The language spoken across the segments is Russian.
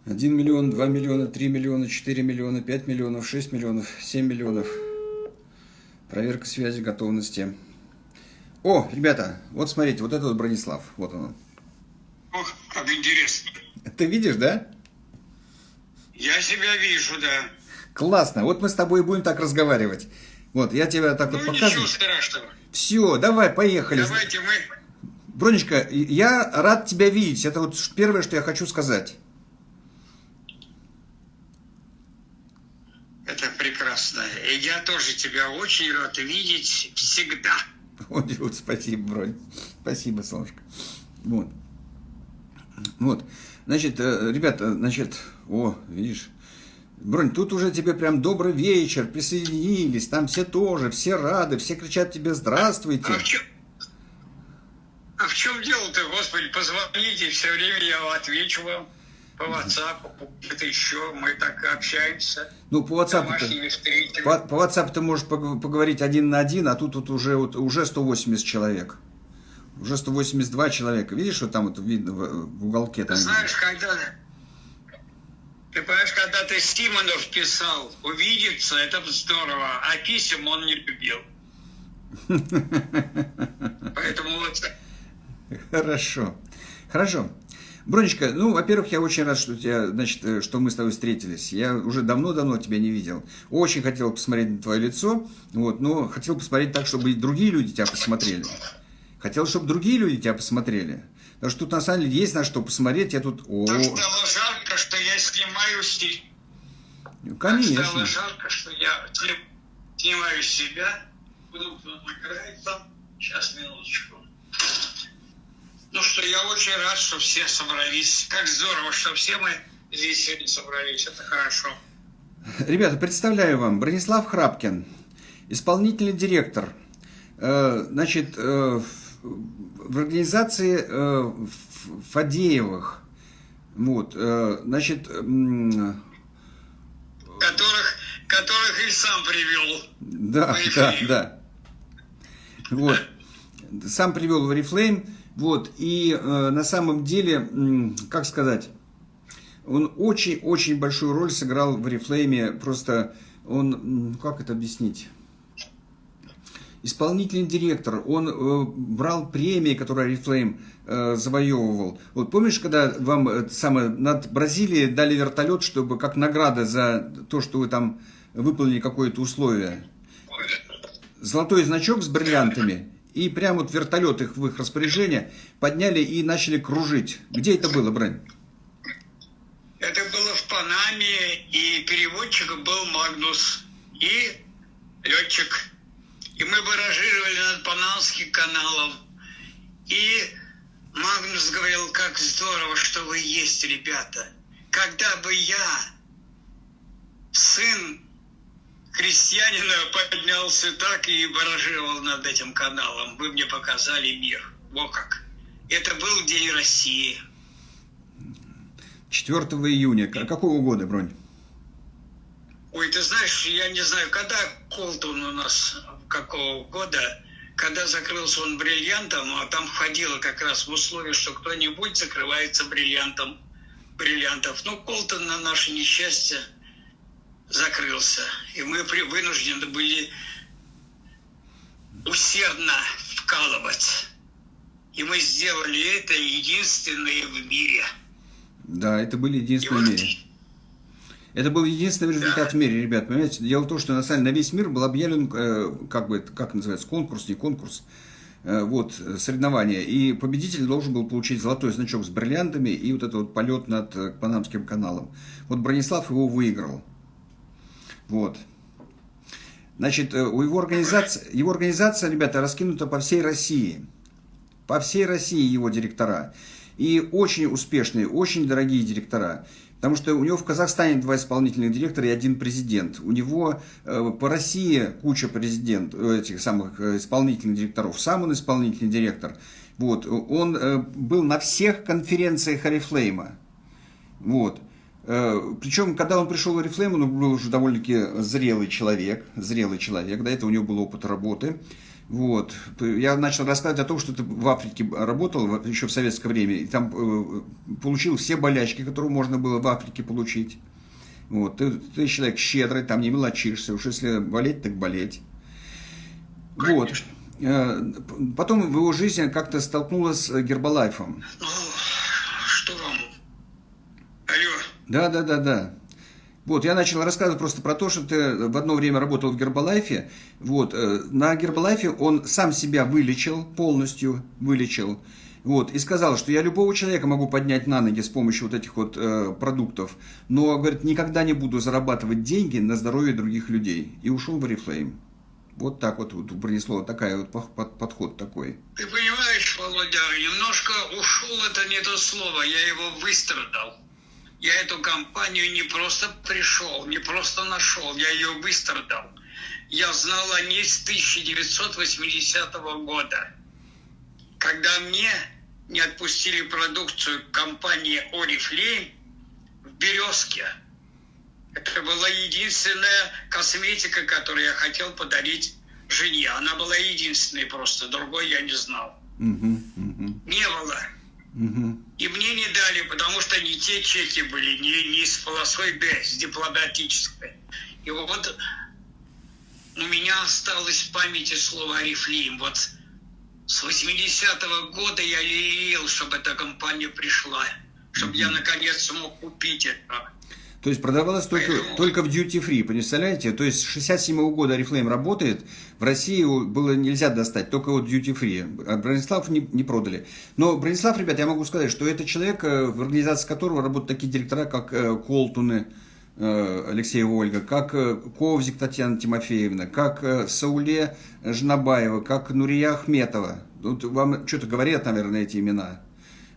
1 миллион, 2 миллиона, 3 миллиона, 4 миллиона, 5 миллионов, 6 миллионов, 7 миллионов. Проверка связи, готовности. О, ребята, вот смотрите, вот это вот Бронислав. Вот он. Ох, как интересно. Ты видишь, да? Я себя вижу, да. Классно. Вот мы с тобой будем так разговаривать. Вот, я тебя так вот показываю. Ничего страшного. Все, давай, поехали. Давайте мы... Бронечка, я рад тебя видеть. Это вот первое, что я хочу сказать. Это прекрасно. И я тоже тебя очень рад видеть всегда. Вот, спасибо, Бронь. Спасибо, солнышко. Вот. Вот. Значит, ребята, значит, о, видишь, Бронь, тут уже тебе прям добрый вечер, присоединились, там все тоже, все рады, все кричат тебе здравствуйте. А в чем дело-то, Господи, позвоните, все время я отвечу вам по WhatsApp, это еще, мы так общаемся. Ну, по WhatsApp по WhatsApp ты можешь поговорить один на один, а тут уже 180 человек. Уже 182 человека. Видишь, что там вот видно в уголке? Там знаешь, ты понимаешь, когда ты Симонов писал, увидеться, это здорово, а писем он не любил. Поэтому вот... Хорошо. Хорошо. Бронечка, ну, во-первых, я очень рад, что что мы с тобой встретились. Я уже давно-давно тебя не видел. Очень хотел посмотреть на твое лицо, вот, но хотел посмотреть так, чтобы и другие люди тебя посмотрели. Хотел, чтобы другие люди тебя посмотрели. Потому что тут на самом деле есть на что посмотреть. Я тут... Так стало жарко, что я снимаю себя. Ну, конечно. Так стало жарко, что я снимаю себя. Буду накрыться. Сейчас, минуточку. Ну что, я очень рад, что все собрались. Как здорово, что все мы здесь сегодня собрались. Это хорошо. Ребята, представляю вам Бронислав Храпкин, исполнительный директор. Значит, в организации Фадеевых. Вот, значит... Которых и сам привел. Да. Вот. Сам привел в Oriflame. Вот, и на самом деле, как сказать, он очень-очень большую роль сыграл в Oriflame, просто он, как это объяснить, исполнительный директор, он брал премии, которые Oriflame завоевывал. Вот помнишь, когда вам над Бразилией дали вертолет, чтобы как награда за то, что вы там выполнили какое-то условие? Золотой значок с бриллиантами. И прямо вот вертолет в их распоряжение подняли и начали кружить. Где это было, Брань? Это было в Панаме, и переводчиком был Магнус, и летчик. И мы баражировали над Панамским каналом. И Магнус говорил, как здорово, что вы есть, ребята. Когда бы я, сын крестьянина, поднялся так и баражировал над этим каналом. Вы мне показали мир. Во как. Это был День России. 4 июня. Какого года, Бронь? Ой, ты знаешь, я не знаю, когда Колтон у нас, какого года, когда закрылся он бриллиантом, а там входило как раз в условие, что кто-нибудь закрывается бриллиантов. Ну, Колтон на наше несчастье закрылся. И мы вынуждены были усердно вкалывать. И мы сделали это единственное в мире. Да, это были единственные в мире. Это был единственный результат в мире, ребят. Понимаете, дело в том, что на самом деле на весь мир был объявлен, как называется, конкурс, не конкурс, вот, соревнование. И победитель должен был получить золотой значок с бриллиантами и вот этот вот полет над Панамским каналом. Вот Бронислав его выиграл. Вот. Значит, его организация, ребята, раскинута по всей России. По всей России его директора. И очень успешные, очень дорогие директора. Потому что у него в Казахстане 2 исполнительных директора и 1 президент. У него по России куча этих самых исполнительных директоров. Сам он исполнительный директор. Вот. Он был на всех конференциях Oriflame. Вот. Причем, когда он пришел в Oriflame, он был уже довольно-таки зрелый человек, до этого у него был опыт работы. Вот. Я начал рассказывать о том, что ты в Африке работал еще в советское время, и там получил все болячки, которые можно было в Африке получить. Вот. Ты человек щедрый, там не мелочишься, уж если болеть, так болеть. Вот. Потом в его жизни как-то столкнулась с Гербалайфом. Что вам? Алло. Да. Вот, я начал рассказывать просто про то, что ты в одно время работал в Гербалайфе. Вот, на Гербалайфе он сам себя вылечил, полностью вылечил. Вот, и сказал, что я любого человека могу поднять на ноги с помощью вот этих вот продуктов, но, говорит, никогда не буду зарабатывать деньги на здоровье других людей. И ушел в Oriflame. Вот так вот у Бронислава такая вот подход такой. Ты понимаешь, Володя, немножко ушел, это не то слово, я его выстрадал. Я эту компанию не просто пришел, не просто нашел, я ее выстрадал. Я знал о ней с 1980 года, когда мне не отпустили продукцию компании Oriflame в Березке. Это была единственная косметика, которую я хотел подарить жене. Она была единственной просто, другой я не знал. Не было. И мне не дали, потому что не те чеки были, не с полосой Д, с дипломатической. И вот у меня осталось в памяти слово Oriflame. Вот с 80-го года я лелеял, чтобы эта компания пришла, чтобы я наконец смог купить это. То есть продавалось только в duty free, представляете? То есть с 67-го года Oriflame работает, в России было нельзя достать, только вот duty free. А Бронислав не продали. Но Бронислав, ребят, я могу сказать, что это человек, в организации которого работают такие директора, как Колтуны, Алексей и Ольга, как Ковзик Татьяна Тимофеевна, как Сауле Жнабаева, как Нурия Ахметова. Вот вам что-то говорят, наверное, эти имена.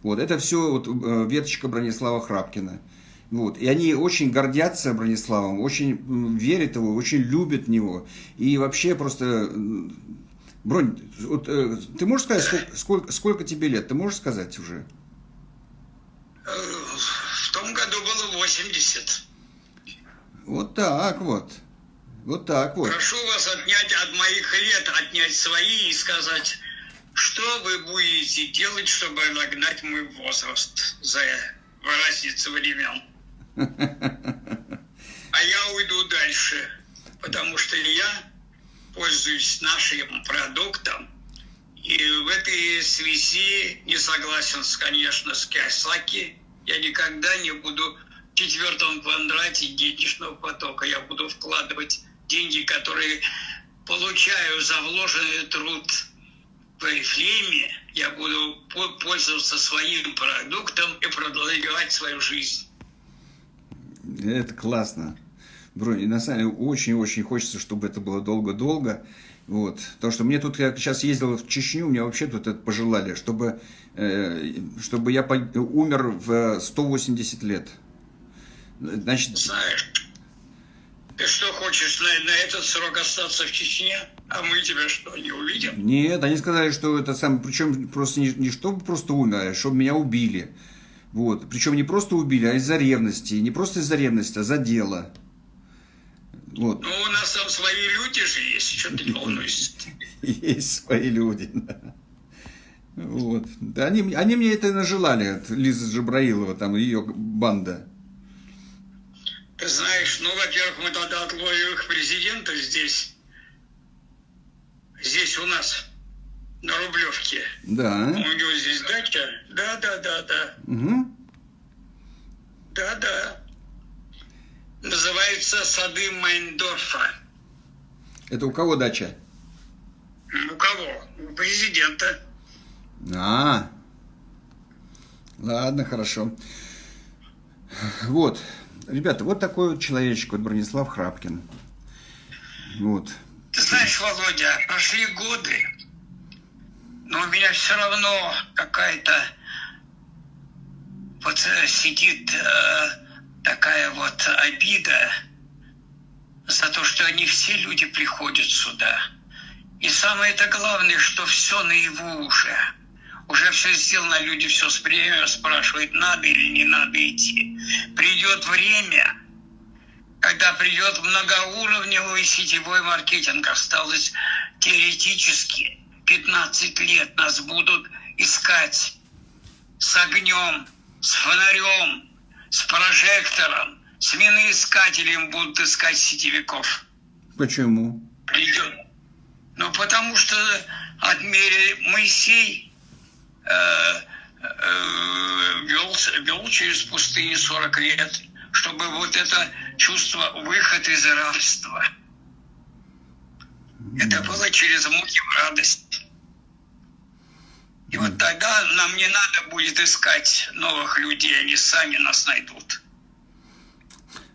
Вот, это все вот веточка Бронислава Храпкина. Вот. И они очень гордятся Брониславом, очень верят его, очень любят него. И вообще просто... Бронь, вот, ты можешь сказать, сколько тебе лет? Ты можешь сказать уже? В том году было 80. Вот так вот. Вот так вот. Прошу вас отнять от моих лет, отнять свои и сказать, что вы будете делать, чтобы нагнать мой возраст за разницу времен. А я уйду дальше, потому что я пользуюсь нашим продуктом. И в этой связи не согласен, конечно, с Киосаки. Я никогда не буду в четвертом квадрате денежного потока. Я буду вкладывать деньги, которые получаю за вложенный труд в Oriflame. Я буду пользоваться своим продуктом и продолжать свою жизнь. Это классно. Бронь, и на самом деле очень-очень хочется, чтобы это было долго-долго. Вот. Потому что мне тут, я сейчас ездил в Чечню, мне вообще тут это пожелали, чтобы я умер в 180 лет. Значит... Знаешь, ты что, хочешь на этот срок остаться в Чечне? А мы тебя что, не увидим? Нет, они сказали, что это сам, причем просто не чтобы просто умер, а чтобы меня убили. Вот. Причем не просто убили, а из-за ревности. Не просто из-за ревности, а за дело. Вот. Ну, у нас там свои люди же есть, что ты волнуешься? Есть свои люди, да. Вот. Да, они мне это нажелали, Лиза Джабраилова, там ее банда. Ты знаешь, ну, во-первых, мы тогда отловим их президента здесь у нас, на Рублевке. Да. У него здесь дача. Да. Угу. Да. Называется сады Майндорфа. Это у кого дача? У кого? У президента. Ладно, хорошо. Вот. Ребята, вот такой вот человечек, вот Бронислав Храпкин. Вот. Ты знаешь, Володя, прошли годы, но у меня все равно какая-то вот сидит такая вот обида за то, что не все люди приходят сюда. И самое-то главное, что все наяву уже. Уже все сделано, люди все спрашивают, надо или не надо идти. Придет время, когда придет многоуровневый сетевой маркетинг, осталось теоретически 15 лет, нас будут искать с огнем, с фонарем, с прожектором, с миноискателем будут искать сетевиков. Почему? Придет. Ну, потому что Моисей вел через пустыню 40 лет, чтобы вот это чувство выхода из рабства. Это было через муки в радость. И вот тогда нам не надо будет искать новых людей, они сами нас найдут.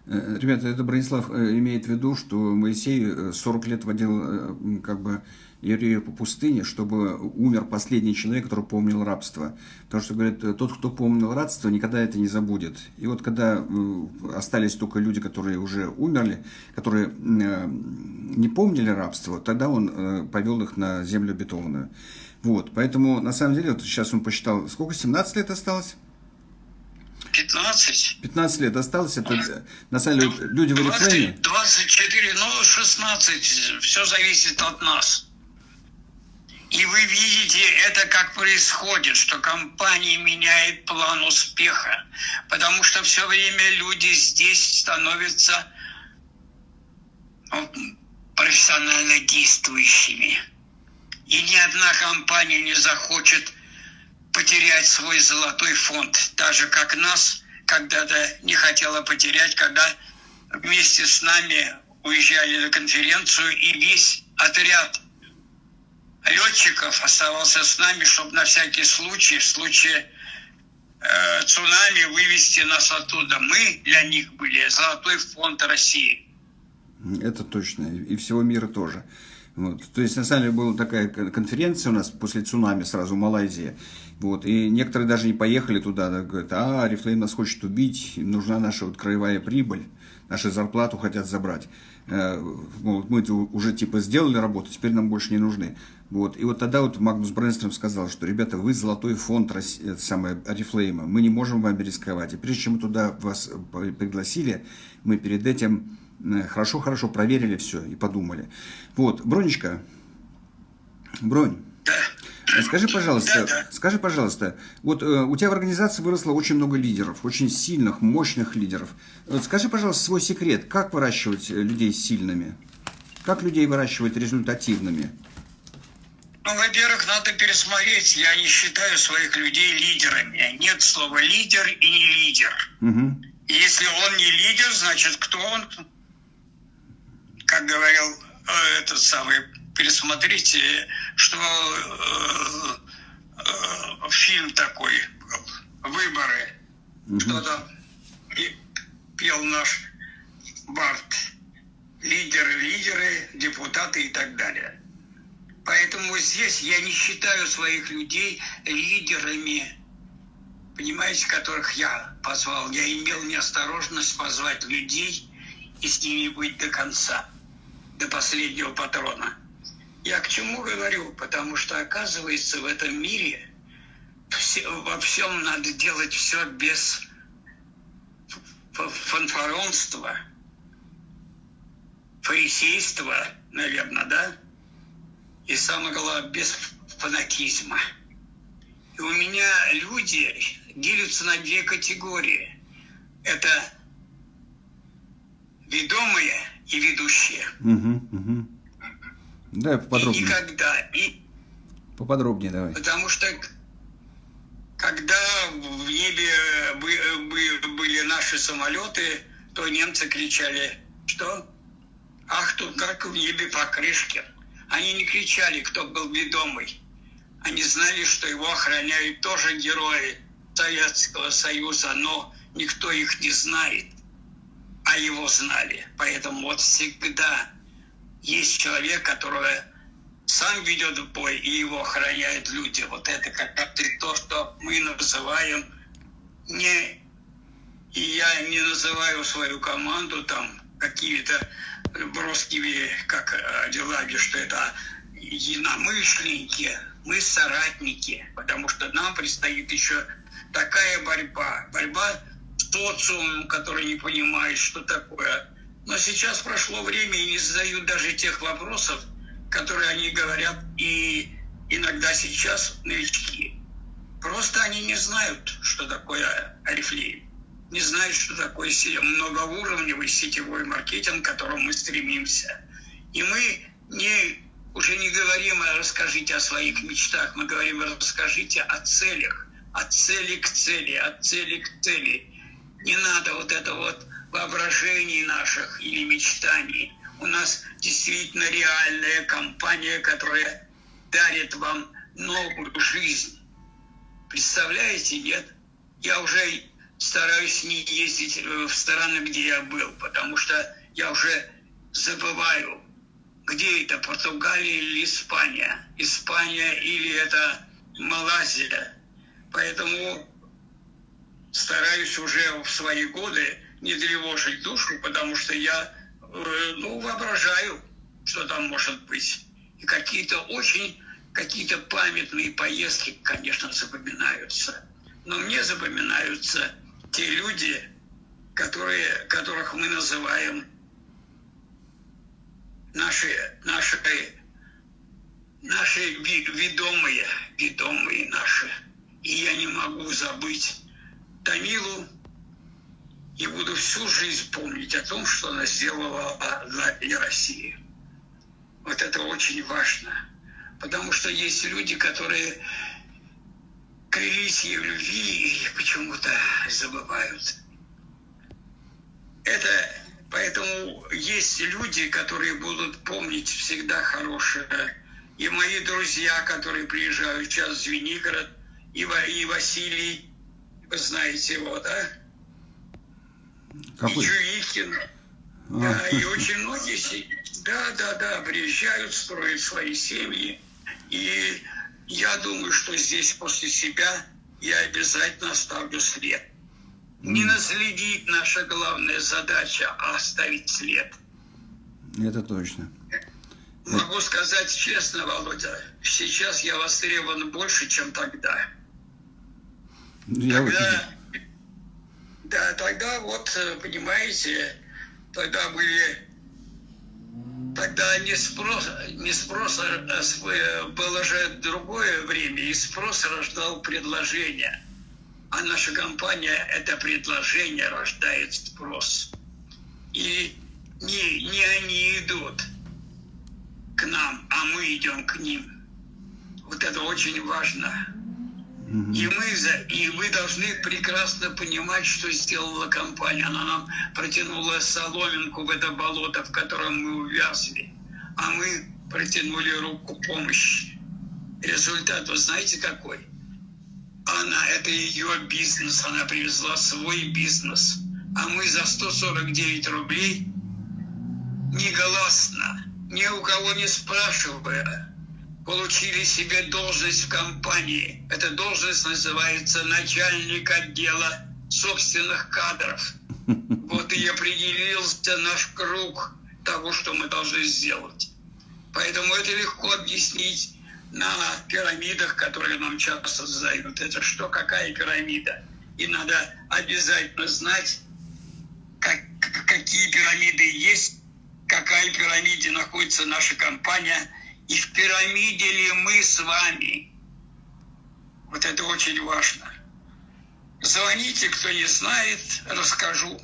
Ребята, это Бронислав имеет в виду, что Моисей 40 лет водил как бы евреев по пустыне, чтобы умер последний человек, который помнил рабство. Потому что, говорит, тот, кто помнил рабство, никогда это не забудет. И вот когда остались только люди, которые уже умерли, которые не помнили рабство, тогда он повел их на землю обетованную. Вот, поэтому, на самом деле, вот сейчас он посчитал, сколько, 17 лет осталось? 15. 15 лет осталось. Это, на самом деле, люди в Орифлейме. 24, 16. Все зависит от нас. И вы видите это, как происходит, что компания меняет план успеха. Потому что все время люди здесь становятся профессионально действующими. И ни одна компания не захочет потерять свой золотой фонд, так же как нас когда-то не хотела потерять, когда вместе с нами уезжали на конференцию, и весь отряд летчиков оставался с нами, чтобы на всякий случай, в случае цунами, вывести нас оттуда. Мы для них были золотой фонд России. Это точно, и всего мира тоже. Вот. То есть, на самом деле, была такая конференция у нас после цунами сразу в Малайзии. Вот. И некоторые даже не поехали туда. Говорят, Орифлейм нас хочет убить, нужна наша вот краевая прибыль, нашу зарплату хотят забрать. Вот, мы уже типа сделали работу, теперь нам больше не нужны. Вот. И вот тогда вот Магнус Бренстром сказал, что, ребята, вы золотой фонд Орифлейма, мы не можем вами рисковать. И прежде чем мы туда вас пригласили, мы перед этим хорошо проверили все и подумали. Вот, Бронечка, Бронь, скажи, пожалуйста, вот у тебя в организации выросло очень много лидеров, очень сильных, мощных лидеров. Вот скажи, пожалуйста, свой секрет, как выращивать людей сильными? Как людей выращивать результативными? Ну, во-первых, надо пересмотреть. Я не считаю своих людей лидерами. Нет слова лидер и не лидер. Угу. Если он не лидер, значит, кто он? Как говорил этот самый, пересмотрите, что фильм такой был, «Выборы», что-то пел наш Барт. Лидеры, депутаты и так далее. Поэтому здесь я не считаю своих людей лидерами, понимаете, которых я позвал. Я имел неосторожность позвать людей и с ними быть до конца, до последнего патрона. Я к чему говорю? Потому что, оказывается, в этом мире во всем надо делать все без фанфаронства, фарисейства, наверное, да? И самое главное, без фанатизма. И у меня люди делятся на две категории. Это ведомые и ведущие. Да, поподробнее. И никогда. Поподробнее давай. Потому что когда в небе были наши самолеты, то немцы кричали, что? Ах, тут как в небе покрышки. Они не кричали, кто был ведомый. Они знали, что его охраняют тоже герои Советского Союза, но никто их не знает, а его знали. Поэтому вот всегда есть человек, который сам ведет в бой, и его охраняют люди. Вот это как раз то, что мы называем и я не называю свою команду там какими-то броскими, как делами, что это единомышленники, мы соратники, потому что нам предстоит еще такая борьба с социумом, который не понимает, что такое Но сейчас прошло время и не задают даже тех вопросов, которые они говорят, и иногда сейчас новички. Просто они не знают, что такое Oriflame, не знают, что такое многоуровневый сетевой маркетинг, к которому мы стремимся. И мы уже не говорим «расскажите о своих мечтах», мы говорим «расскажите о целях, от цели к цели, от цели к цели». Не надо вот это вот воображений наших или мечтаний. У нас действительно реальная компания, которая дарит вам новую жизнь. Представляете, нет? Я уже стараюсь не ездить в страны, где я был, потому что я уже забываю, где это, Португалия или Испания. Испания или это Малайзия. Поэтому стараюсь уже в свои годы не тревожить душу, потому что я воображаю, что там может быть. И какие-то памятные поездки, конечно, запоминаются. Но мне запоминаются те люди, которых мы называем наши ведомые наши. И я не могу забыть Тамилу и буду всю жизнь помнить о том, что она сделала для России. Вот это очень важно. Потому что есть люди, которые клялись ей в любви и почему-то забывают. Поэтому есть люди, которые будут помнить всегда хорошее. И мои друзья, которые приезжают сейчас в Звенигород, и Василий, вы знаете его, да? Какой? И Чуикин. Да, и очень многие приезжают, строят свои семьи. И я думаю, что здесь после себя я обязательно оставлю след. Не наследить наша главная задача, а оставить след. Это точно. Могу сказать честно, Володя, сейчас я востребован больше, чем тогда. Тогда вот, понимаете, тогда не спрос было же другое время, и спрос рождал предложение. А наша компания это предложение рождает спрос. И не они идут к нам, а мы идем к ним. Вот это очень важно. И вы должны прекрасно понимать, что сделала компания. Она нам протянула соломинку в это болото, в котором мы увязли. А мы протянули руку помощи. Результат, вы знаете какой? Это ее бизнес, она привезла свой бизнес. А мы за 149 рублей негласно, ни у кого не спрашивая, получили себе должность в компании. Эта должность называется начальник отдела собственных кадров. Вот и определился наш круг того, что мы должны сделать. Поэтому это легко объяснить на пирамидах, которые нам часто задают. Это что, какая пирамида? И надо обязательно знать, какие пирамиды есть, в какой пирамиде находится наша компания, и в пирамиде ли мы с вами. Вот это очень важно. Звоните, кто не знает, расскажу.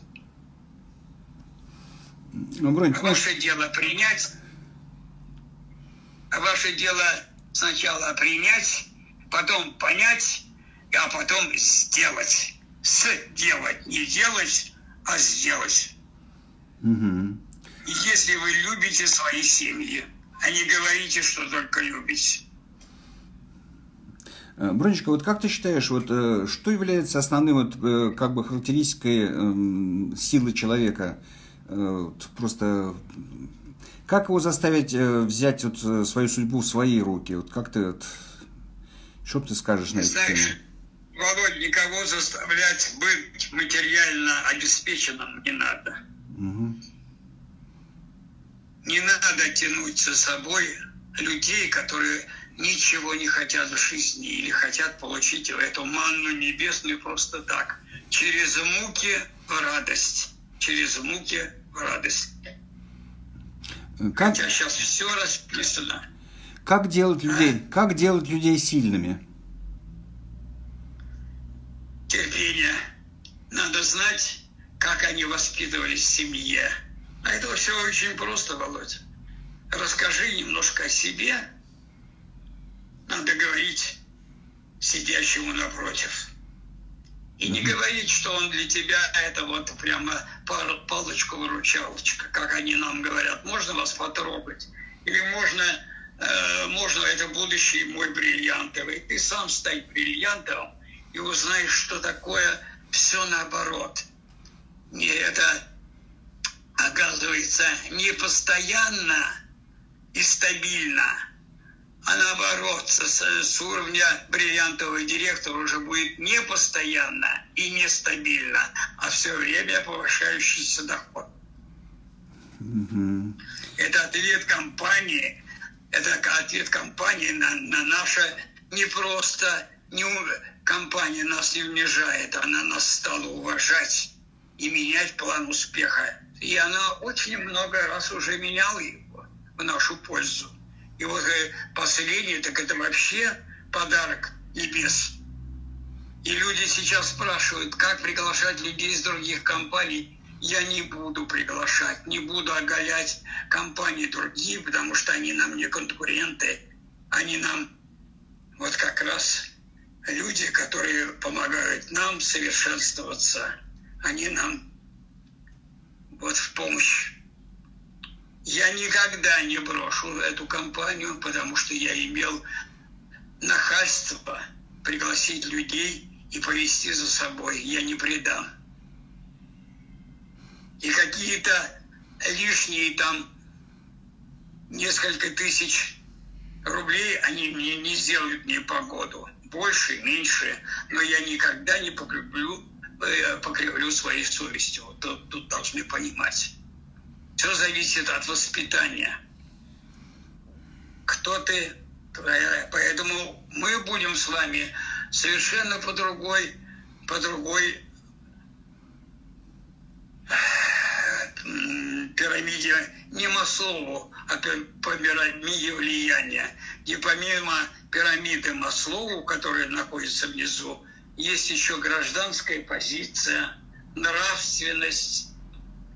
Ваше дело принять. Ваше дело сначала принять, потом понять, а потом сделать. Сделать. Не делать, а сделать. Если вы любите свои семьи, а не говорите, что только любите. Бронечка, вот как ты считаешь, что является основным характеристикой силы человека? Просто как его заставить взять свою судьбу в свои руки? Что ты скажешь на это? Володь, никого заставлять быть материально обеспеченным не надо. Не надо тянуть за собой людей, которые ничего не хотят в жизни или хотят получить эту манну небесную просто так. Через муки в радость. Через муки в радость. Как, Хотя сейчас все расписано. как делать людей сильными? Терпение. Надо знать, как они воспитывались в семье. А это все очень просто, Володь. Расскажи немножко о себе. Надо говорить сидящему напротив. И не говорить, что он для тебя это вот прямо палочка-выручалочка, как они нам говорят. Можно вас потрогать? Или можно это будущее мой бриллиантовый. Ты сам стань бриллиантовым и узнаешь, что такое все наоборот. Не это, оказывается, не постоянно и стабильно, а наоборот, с уровня бриллиантового директора уже будет не постоянно и нестабильно, а все время повышающийся доход. Мгм. Это ответ компании, на наше не просто, компания нас не унижает, она нас стала уважать и менять план успеха. И она очень много раз уже меняла его в нашу пользу. И вот последний, так это вообще подарок небес. И люди сейчас спрашивают, как приглашать людей из других компаний. Я не буду приглашать, не буду оголять компании другие, потому что они нам не конкуренты. Они нам вот как раз люди, которые помогают нам совершенствоваться. Они нам вот в помощь. Я никогда не брошу эту компанию, потому что я имел нахальство пригласить людей и повести за собой. Я не предам. И какие-то лишние там несколько тысяч рублей они мне не сделают мне погоду. Больше, меньше, но я никогда не покривлю своей совестью. Тут должны понимать. Все зависит от воспитания. Кто ты? Поэтому мы будем с вами совершенно по другой пирамиде, не Маслоу, а по пирамиде влияния. И помимо пирамиды Маслоу, которая находится внизу, есть еще гражданская позиция, нравственность,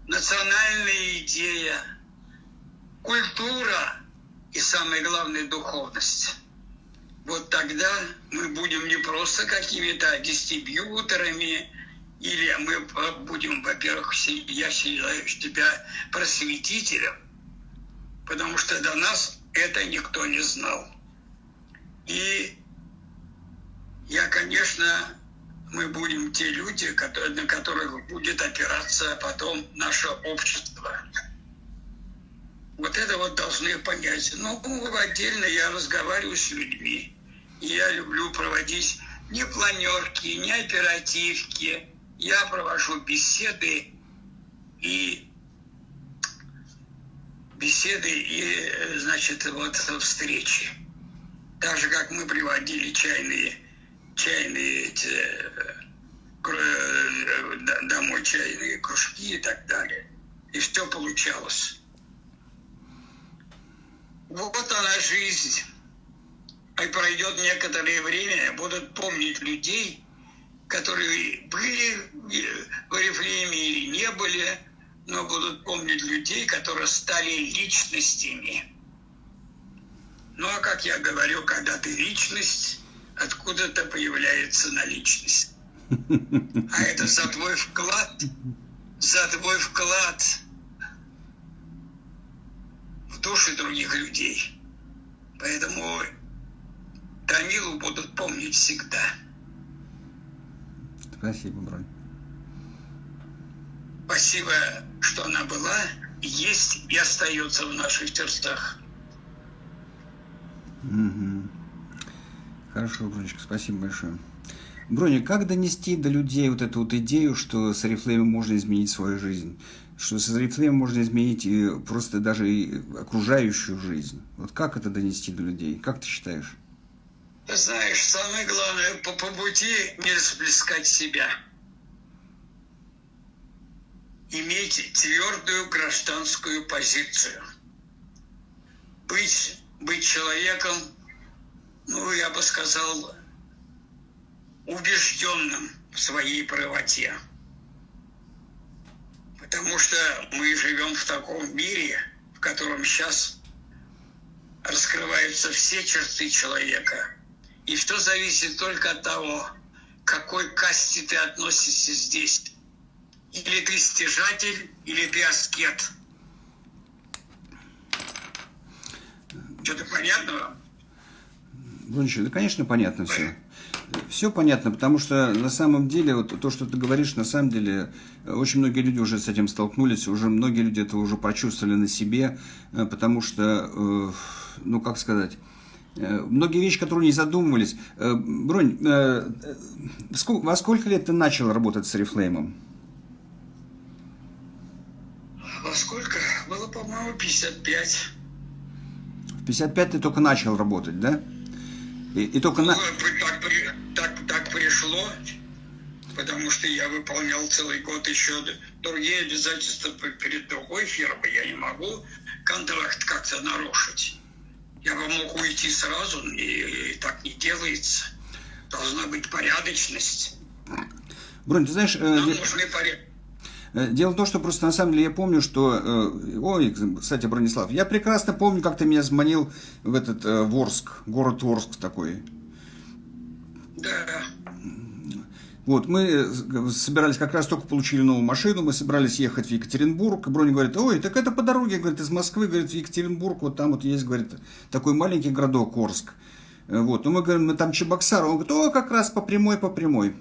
национальная идея, культура и, самое главное, духовность. Вот тогда мы будем не просто какими-то дистрибьюторами, или мы будем, во-первых, я считаю тебя просветителем, потому что до нас это никто не знал. И мы будем те люди, на которых будет опираться потом наше общество. Вот это вот должны понять. Отдельно я разговариваю с людьми. И я люблю проводить не планерки, не оперативки. Я провожу беседы и встречи. Так же, как мы приводили чайные домой чайные кружки и так далее. И все получалось. Вот она жизнь. И пройдет некоторое время, будут помнить людей, которые были в Орифлейме или не были, но будут помнить людей, которые стали личностями. А как я говорю, когда ты личность, откуда-то появляется наличность. А это за твой вклад в души других людей. Поэтому Тамилу будут помнить всегда. Спасибо, Бронь. Спасибо, что она была, есть и остается в наших сердцах. Угу. Хорошо, Бронечка, спасибо большое. Броня, как донести до людей вот эту вот идею, что с Oriflame можно изменить свою жизнь? Что с Oriflame можно изменить просто даже и окружающую жизнь? Вот как это донести до людей? Как ты считаешь? Ты знаешь, самое главное, по пути не расплескать себя. иметь твердую гражданскую позицию. Быть человеком, ну, я бы сказал, убежденным в своей правоте. Потому что мы живем в таком мире, в котором сейчас раскрываются все черты человека. И все зависит только от того, к какой касте ты относишься здесь. Или ты стяжатель, или ты аскет. Что-то понятно вам? Да, конечно, понятно все. Все понятно, потому что на самом деле, вот то, что ты говоришь, на самом деле, очень многие люди уже с этим столкнулись, уже многие люди это уже почувствовали на себе, потому что, ну, как сказать, многие вещи, которые не задумывались. Бронь, во сколько лет ты начал работать с Oriflame? Во сколько? Было, по-моему, 55. В 55 ты только начал работать, да? И только так пришло, потому что я выполнял целый год еще другие обязательства перед другой фирмой. Я не могу контракт как-то нарушить. Я бы мог уйти сразу, и так не делается. Должна быть порядочность. Бронь, ты знаешь... Нам нужны порядки. Дело в том, что просто на самом деле я помню, что... Ой, кстати, Бронислав, я прекрасно помню, как ты меня звонил в этот Ворск, город Ворск такой. Да. Вот, мы собирались, как раз только получили новую машину, мы собирались ехать в Екатеринбург. Броня говорит, ой, так это по дороге, говорит, из Москвы, говорит, в Екатеринбург, вот там вот есть, говорит, такой маленький городок Орск. Вот, ну мы говорим, мы там Чебоксар, он говорит, о, как раз по прямой, по прямой.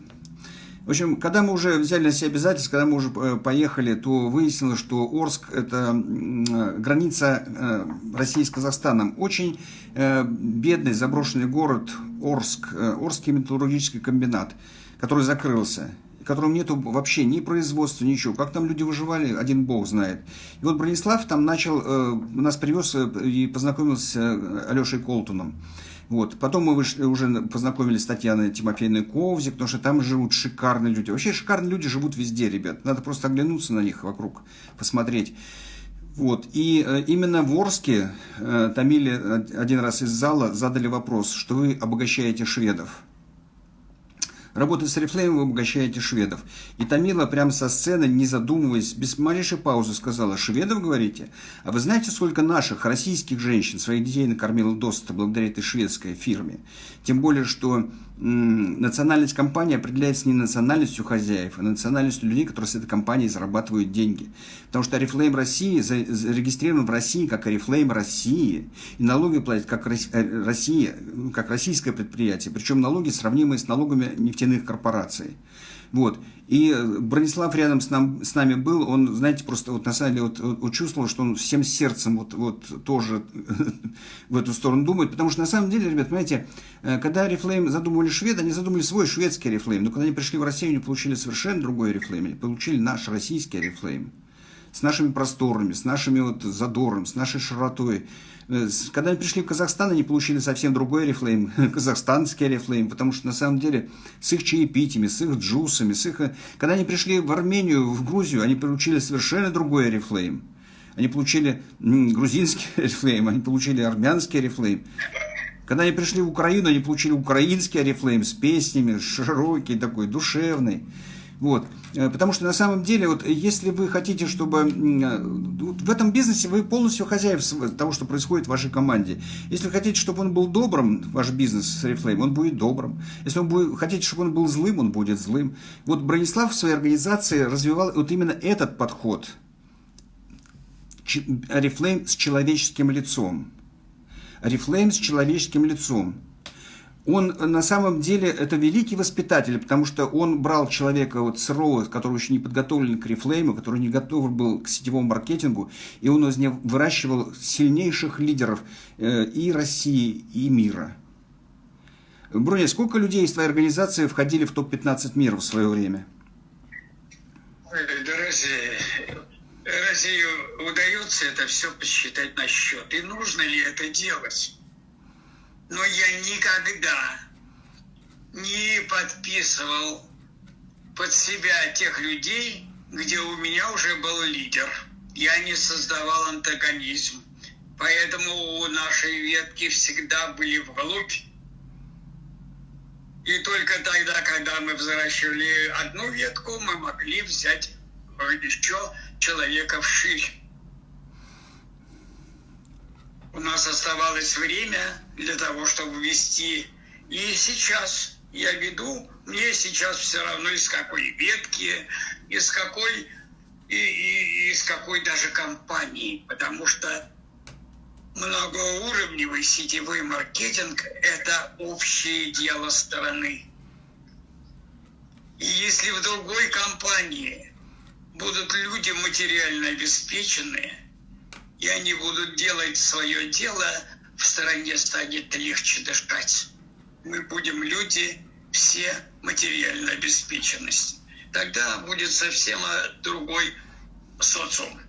В общем, когда мы уже взяли на себя обязательства, когда мы уже поехали, то выяснилось, что Орск – это граница России с Казахстаном. Очень бедный заброшенный город Орск, Орский металлургический комбинат, который закрылся, в котором нету вообще ни производства, ничего. Как там люди выживали, один бог знает. И вот Бронислав там начал, нас привез и познакомился с Алешей Колтуном. Вот. Потом мы уже познакомились с Татьяной Тимофеевной Ковзик, потому что там живут шикарные люди. Вообще шикарные люди живут везде, ребят. Надо просто оглянуться на них вокруг, посмотреть. Вот. И именно в Орске Тамиле один раз из зала задали вопрос, что вы обогащаете шведов. Работая с Oriflame, вы обогащаете шведов. И Тамила прямо со сцены, не задумываясь, без малейшей паузы сказала, шведов, говорите? А вы знаете, сколько наших, российских женщин, своих детей накормила досыта благодаря этой шведской фирме? Тем более, что национальность компании определяется не национальностью хозяев, а национальностью людей, которые с этой компанией зарабатывают деньги. Потому что Oriflame России зарегистрирован в России как Oriflame России. И налоги платят как Россия, как российское предприятие. Причем налоги сравнимые с налогами нефтяных корпораций. Вот. И Бронислав рядом с нами был, он, знаете, просто вот на самом деле вот чувствовал, что он всем сердцем вот тоже в эту сторону думает, потому что на самом деле, ребят, понимаете, когда Oriflame задумывали шведы, они задумали свой шведский Oriflame, но когда они пришли в Россию, они получили совершенно другой Oriflame, они получили наш российский Oriflame. С нашими просторами, с нашими вот задором, с нашей широтой. Когда они пришли в Казахстан, они получили совсем другой Oriflame, казахстанский Oriflame, потому что на самом деле с их чаепитиями, с их джусами, с их... Когда они пришли в Армению, в Грузию, они получили совершенно другой Oriflame. Они получили грузинский Oriflame, они получили армянский Oriflame. Когда они пришли в Украину, они получили украинский Oriflame с песнями, широкий такой, душевный. Вот. Потому что на самом деле, вот, если вы хотите, чтобы в этом бизнесе вы полностью хозяев того, что происходит в вашей команде. Если вы хотите, чтобы он был добрым, ваш бизнес с Oriflame, он будет добрым. Если вы хотите, чтобы он был злым, он будет злым. Вот Бронислав в своей организации развивал вот именно этот подход. Oriflame с человеческим лицом. Oriflame с человеческим лицом. Он на самом деле это великий воспитатель, потому что он брал человека вот сырого, который еще не подготовлен к Oriflame, который не готов был к сетевому маркетингу, и он из него выращивал сильнейших лидеров и России, и мира. Броня, сколько людей из твоей организации входили в топ-15 мира в свое время? Да разве удается это все посчитать на счет? И нужно ли это делать? Но я никогда не подписывал под себя тех людей, где у меня уже был лидер. Я не создавал антагонизм. Поэтому у нашей ветки всегда были вглубь. И только тогда, когда мы взращивали одну ветку, мы могли взять еще человека вширь. У нас оставалось время для того, чтобы вести. И сейчас я веду, мне сейчас все равно из какой ветки, из какой даже компании, потому что многоуровневый сетевой маркетинг – это общее дело стороны. И если в другой компании будут люди материально обеспеченные, и они будут делать свое дело, в стороне станет легче дышать. Мы будем люди все материально обеспеченность. Тогда будет совсем другой социум.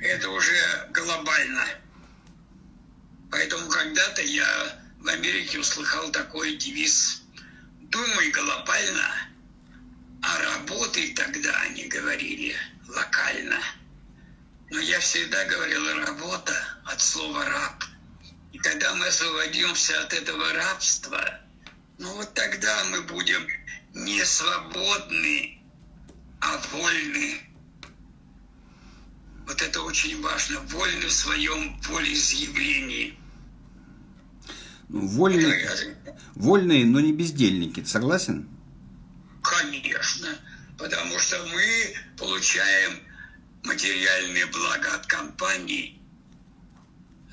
Это уже глобально. Поэтому когда-то я в Америке услыхал такой девиз: «Думай глобально, а работай тогда», они говорили, локально. Но я всегда говорил: работа от слова раб. И когда мы освободимся от этого рабства, вот тогда мы будем не свободны, а вольны. Вот это очень важно. Вольны в своем волеизъявлении. Вольные, но не бездельники. Ты согласен? Конечно. Потому что мы получаем материальные блага от компаний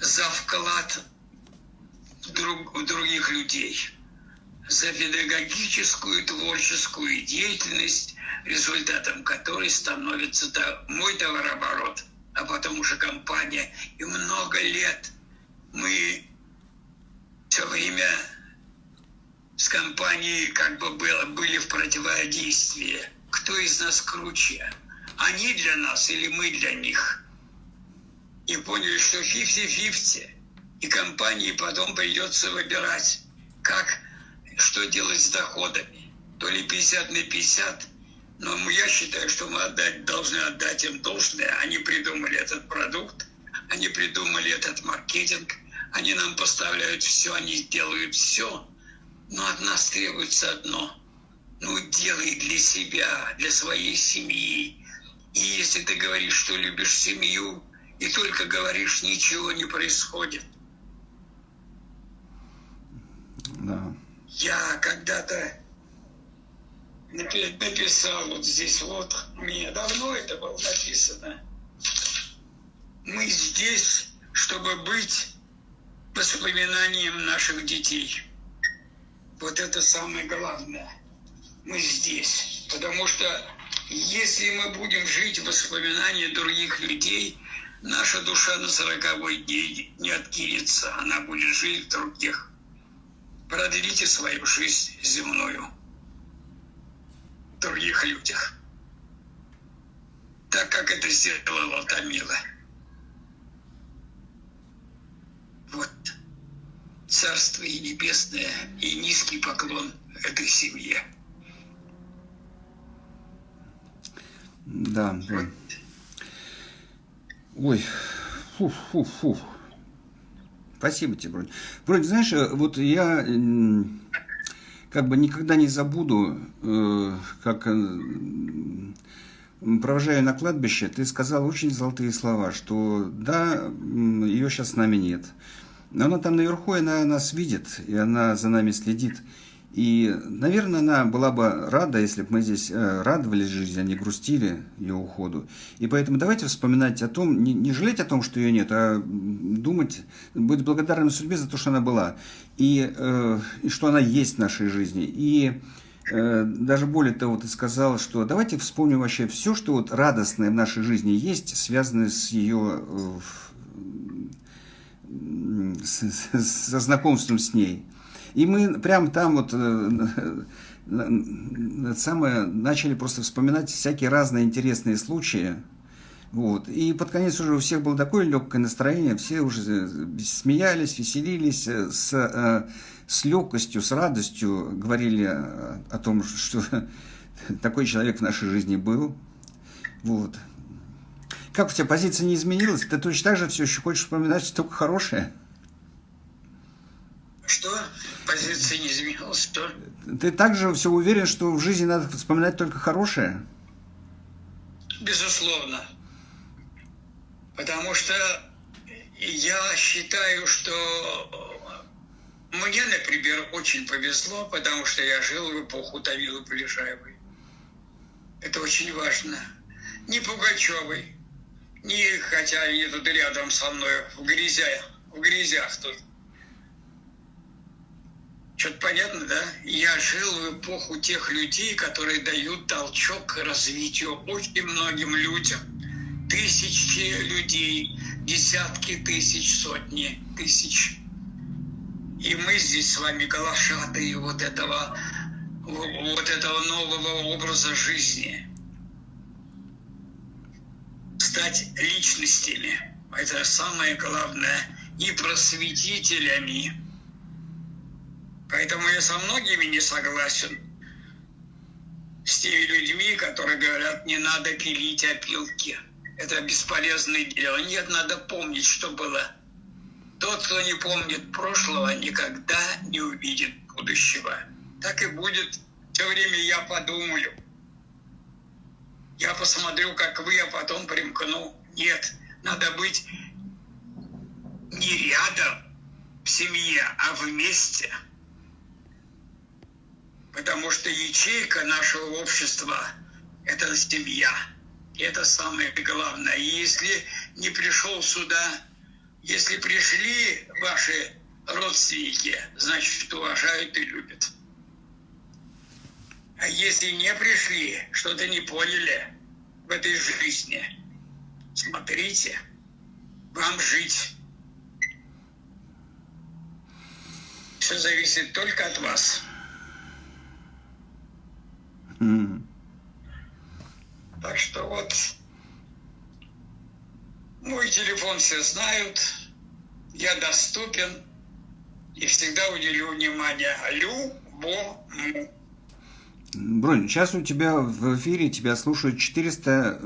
за вклад в других людей, за педагогическую, творческую деятельность, результатом которой становится мой товарооборот, а потом уже компания. И много лет мы все время с компанией были в противодействии. Кто из нас круче? Они для нас или мы для них? И поняли, что 50-50. И компании потом придется выбирать, что делать с доходами. То ли 50/50, но я считаю, что мы должны отдать им должное. Они придумали этот продукт, они придумали этот маркетинг, они нам поставляют все, они делают все. Но от нас требуется одно: делай для себя, для своей семьи. И если ты говоришь, что любишь семью, и только говоришь, ничего не происходит. Да. Я когда-то написал вот здесь, у меня давно это было написано: мы здесь, чтобы быть воспоминанием наших детей. Вот это самое главное. Мы здесь. Потому что если мы будем жить в воспоминании других людей, наша душа на 40-й день не откинется, она будет жить в других. Продлите свою жизнь земную в других людях, так как это сделала Тамила. Вот. Царство и небесное, и низкий поклон этой семье. Да. Ой, фу. Спасибо тебе, Бронь. Бронь, знаешь, вот я никогда не забуду, как провожая на кладбище, ты сказал очень золотые слова, что да, ее сейчас с нами нет. Но она там наверху, и она нас видит, и она за нами следит. И, наверное, она была бы рада, если бы мы здесь радовались жизни, а не грустили ее уходу. И поэтому давайте вспоминать о том, не жалеть о том, что ее нет, а думать, быть благодарным судьбе за то, что она была. И что она есть в нашей жизни. И даже более того, ты сказал, что давайте вспомним вообще все, что вот радостное в нашей жизни есть, связанное с ее... со знакомством с ней. И мы прямо там начали просто вспоминать всякие разные интересные случаи. Вот. И под конец уже у всех было такое легкое настроение, все уже смеялись, веселились, с легкостью, с радостью говорили о том, что такой человек в нашей жизни был. Вот. Как у тебя позиция не изменилась? Ты точно так же все еще хочешь вспоминать только хорошее? Что? Позиция не изменилась? Что? Ты также все уверен, что в жизни надо вспоминать только хорошее? Безусловно. Потому что я считаю, что мне, например, очень повезло, потому что я жил в эпоху Томилы Полежаевой. Это очень важно. Не Пугачевой, не, хотя они тут рядом со мной, в грязях тут. Что-то понятно, да? Я жил в эпоху тех людей, которые дают толчок к развитию очень многим людям. Тысячи людей, десятки тысяч, сотни тысяч. И мы здесь с вами глашатые вот этого нового образа жизни. Стать личностями. Это самое главное. И просветителями. Поэтому я со многими не согласен. С теми людьми, которые говорят, не надо пилить опилки. Это бесполезное дело. Нет, надо помнить, что было. Тот, кто не помнит прошлого, никогда не увидит будущего. Так и будет. Все время я подумаю. Я посмотрю, как вы, а потом примкну. Нет, надо быть не рядом в семье, а вместе. Потому что ячейка нашего общества – это семья. И это самое главное. И если не пришел сюда, если пришли ваши родственники, значит, уважают и любят. А если не пришли, что-то не поняли в этой жизни, смотрите, вам жить. Все зависит только от вас. Так что вот, мой телефон все знают, я доступен и всегда уделю внимание любому. Бронь, сейчас у тебя в эфире тебя слушают 400,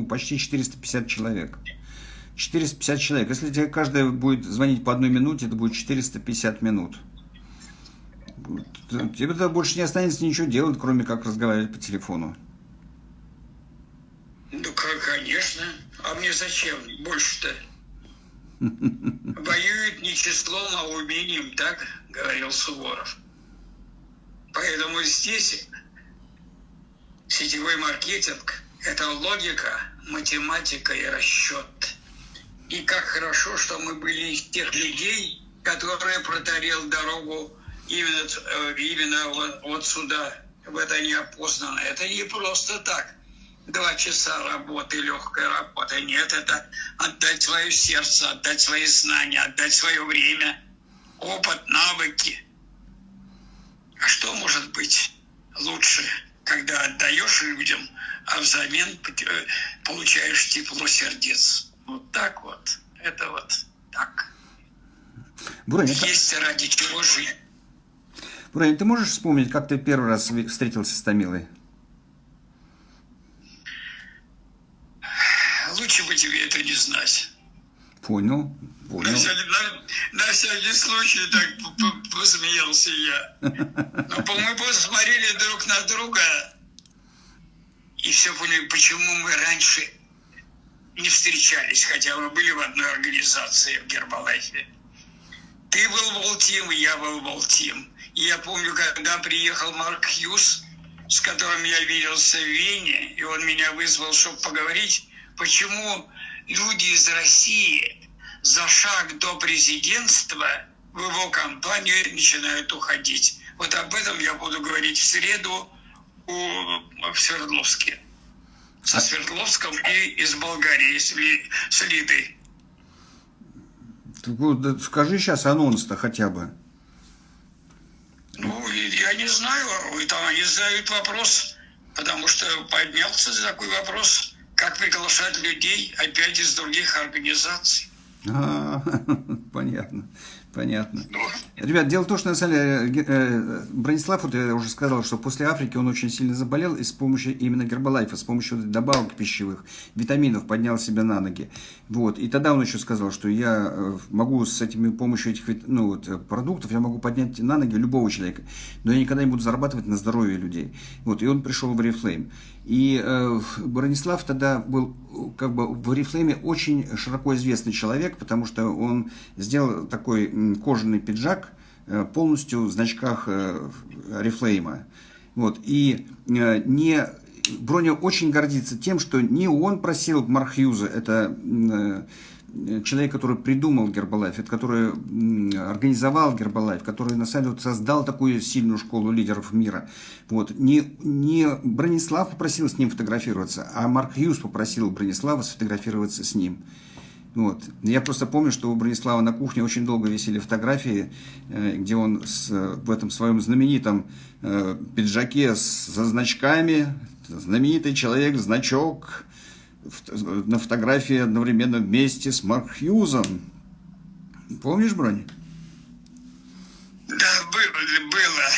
почти 450 человек. 450 человек. Если тебе каждый будет звонить по 1 минуте, это будет 450 минут. Тебе тогда больше не останется ничего делать, кроме как разговаривать по телефону. Ну, конечно. А мне зачем больше-то? Воюют не числом, а умением, так говорил Суворов. Поэтому здесь сетевой маркетинг – это логика, математика и расчет. И как хорошо, что мы были из тех людей, которые протарил дорогу именно вот сюда, в это неопознанное. Это не просто так. 2 часа работы, легкой работы. Нет, это отдать свое сердце, отдать свои знания, отдать свое время, опыт, навыки. А что может быть лучше, когда отдаешь людям, а взамен получаешь тепло сердец? Вот так вот. Это вот так. Бронь, есть ради чего жить. Бронь, ты можешь вспомнить, как ты первый раз встретился с Томилой? Лучше бы тебе это не знать. Понял. На всякий случай так посмеялся я. Но мы посмотрели друг на друга и все поняли, почему мы раньше не встречались, хотя мы были в одной организации в Гербалайфе. Ты был Волтим, и я был Волтим. И я помню, когда приехал Марк Хьюз, с которым я виделся в Вене, и он меня вызвал, чтобы поговорить, почему люди из России за шаг до президентства в его компанию начинают уходить. Вот об этом я буду говорить в среду в Свердловске. Со Свердловском и из Болгарии, с Лидой. Скажи сейчас анонс-то хотя бы. Ну, я не знаю, там они задают вопрос, потому что поднялся такой вопрос, как приглашать людей опять из других организаций. Понятно. Ну, Ребят, дело в том, что на самом деле Бронислав, вот я уже сказал, что после Африки он очень сильно заболел, и с помощью именно Гербалайфа, с помощью добавок пищевых, витаминов поднял себя на ноги. Вот. И тогда он еще сказал, что я могу с этими помощью этих продуктов, я могу поднять на ноги любого человека, но я никогда не буду зарабатывать на здоровье людей. Вот. И он пришел в Oriflame. И Бронислав тогда был как бы в Oriflame очень широко известный человек, потому что он сделал такой кожаный пиджак полностью в значках Oriflame. Вот. И Броня очень гордится тем, что не он просил Марк Хьюза, это человек, который придумал Гербалайф, это который организовал Гербалайф, который на самом деле создал такую сильную школу лидеров мира. Вот. Не Бронислав попросил с ним фотографироваться, а Марк Хьюз попросил Бронислава сфотографироваться с ним. Вот. Я просто помню, что у Бронислава на кухне очень долго висели фотографии, где он в этом своем знаменитом пиджаке со значками, знаменитый человек, значок, на фотографии одновременно вместе с Марк Хьюзом. Помнишь, Бронь? Да, было.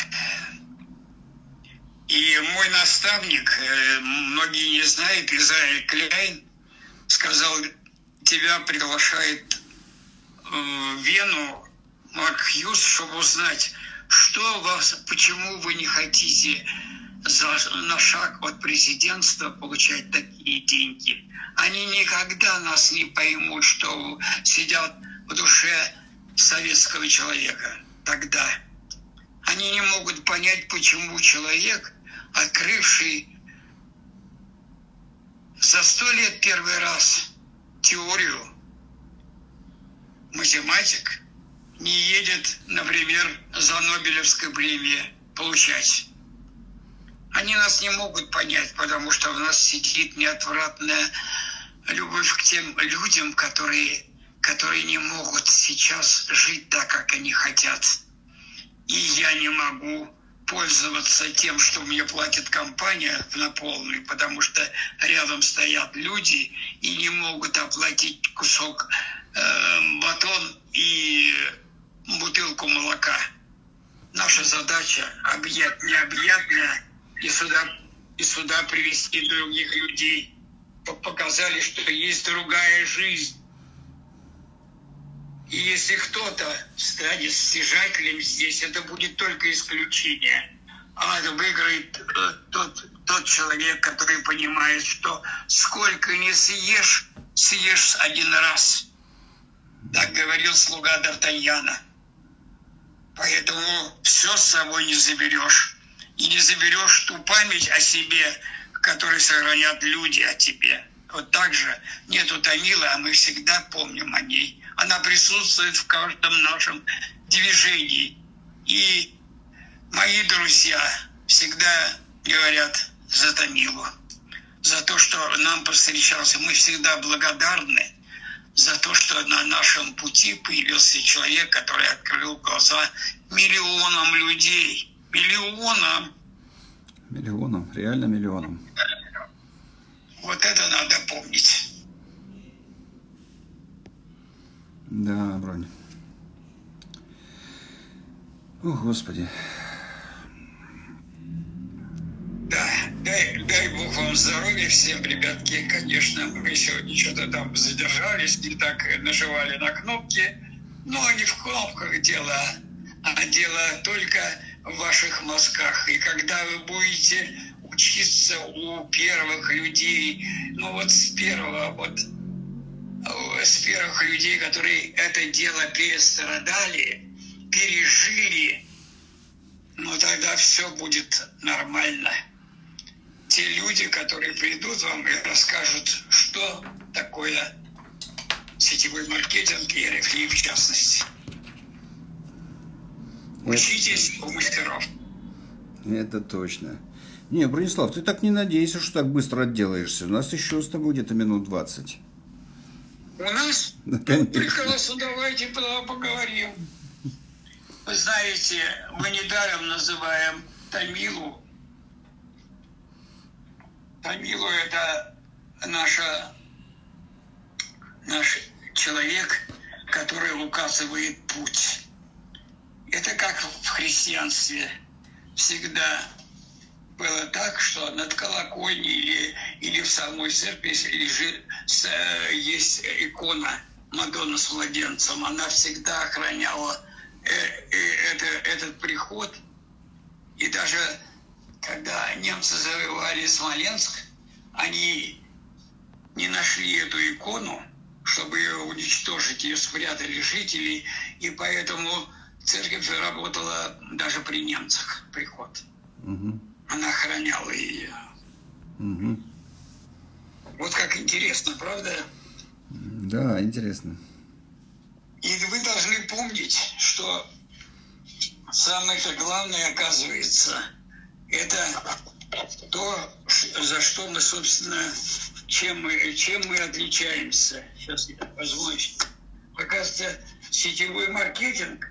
И мой наставник, многие не знают, Израиль Кляйн, сказал: тебя приглашает в Вену Марк Хьюз, чтобы узнать, почему вы не хотите на шаг от президентства получать такие деньги. Они никогда нас не поймут, что сидят в душе советского человека тогда. Они не могут понять, почему человек, открывший за 100 лет первый раз теорию, математик, не едет, например, за Нобелевской премией получать. Они нас не могут понять, потому что в нас сидит неотвратная любовь к тем людям, которые не могут сейчас жить так, как они хотят. И я не могу пользоваться тем, что мне платит компания на полную, потому что рядом стоят люди и не могут оплатить кусок батон и бутылку молока. Наша задача объять необъятное и сюда привести других людей. Показали, что есть другая жизнь. И если кто-то станет стяжателем здесь, это будет только исключение. А выиграет тот человек, который понимает, что сколько не съешь один раз. Так говорил слуга Д'Артаньяна. Поэтому все с собой не заберешь. И не заберешь ту память о себе, которую сохранят люди о тебе. Вот так же нету Томилы, а мы всегда помним о ней. Она присутствует в каждом нашем движении. И мои друзья всегда говорят за Томилу, за то, что нам повстречался. Мы всегда благодарны за то, что на нашем пути появился человек, который открыл глаза миллионам людей. Миллионам, реально миллионам. Вот это надо помнить. Да, Бронь. О, Господи. Да, дай Бог вам здоровья всем, ребятки. Конечно, мы сегодня что-то там задержались, не так нажимали на кнопки. Но не в кнопках дело, а дело только в ваших мозгах. И когда вы будете учиться у первых людей, с первых людей, которые это дело перестрадали, пережили, тогда все будет нормально. Те люди, которые придут вам и расскажут, что такое сетевой маркетинг и Oriflame в частности. Учитесь у мастеров. Это точно. Не, Бронислав, ты так не надейся, что так быстро отделаешься. У нас еще с тобой где-то минут 20. У нас? Да, конечно. Прекрасно, давайте поговорим. Вы знаете, мы недаром называем Томилу. Томилу – это наш человек, который указывает путь. Это как в христианстве. Всегда было так, что над колокольней или в самой церкви есть икона Мадонна с младенцем. Она всегда охраняла этот приход. И даже когда немцы завоевали Смоленск, они не нашли эту икону, чтобы ее уничтожить, ее спрятали жители, и поэтому церковь работала даже при немцах, приход. Угу. Она охраняла ее. Угу. Вот как интересно, правда? Да, интересно. И вы должны помнить, что самое-то главное, оказывается, это то, за что мы, собственно, чем мы отличаемся. Сейчас я позвоню. Оказывается, сетевой маркетинг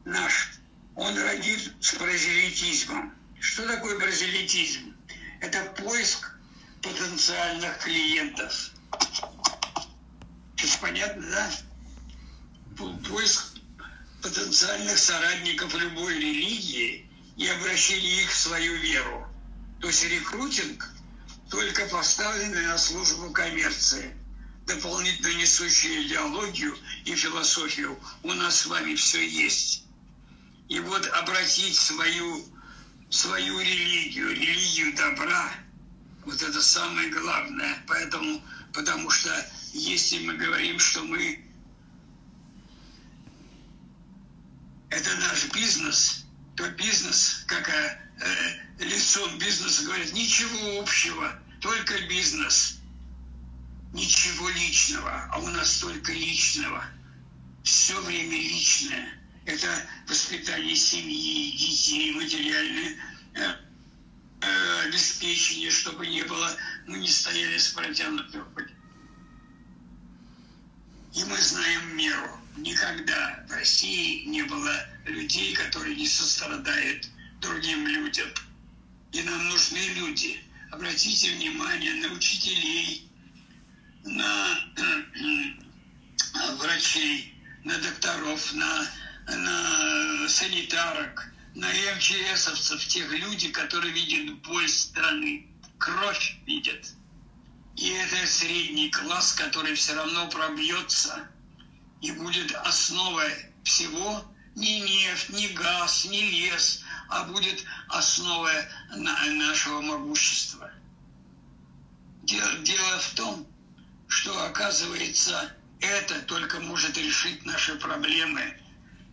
наш, он родит с прозелитизмом. Что такое прозелитизм? Это поиск потенциальных клиентов. Это понятно, да? Поиск потенциальных соратников любой религии и обращение их в свою веру. То есть рекрутинг, только поставленный на службу коммерции, дополнительно несущий идеологию и философию. У нас с вами все есть. И вот обратить свою религию добра, вот это самое главное. Потому что если мы говорим, что это наш бизнес, то бизнес, как лицом бизнеса говорит, ничего общего, только бизнес. Ничего личного, а у нас только личного. Все время личное. Это воспитание семьи, детей, материальное обеспечение, чтобы не было, мы не стояли с протянутой рукой. И мы знаем меру. Никогда в России не было людей, которые не сострадают другим людям. И нам нужны люди. Обратите внимание на учителей, на врачей, на докторов, на санитарок, на МЧСовцев, тех людей, которые видят боль страны, кровь видят. И это средний класс, который все равно пробьется и будет основой всего, не нефть, не газ, не лес, а будет основой нашего могущества. Дело в том, что, оказывается, это только может решить наши проблемы.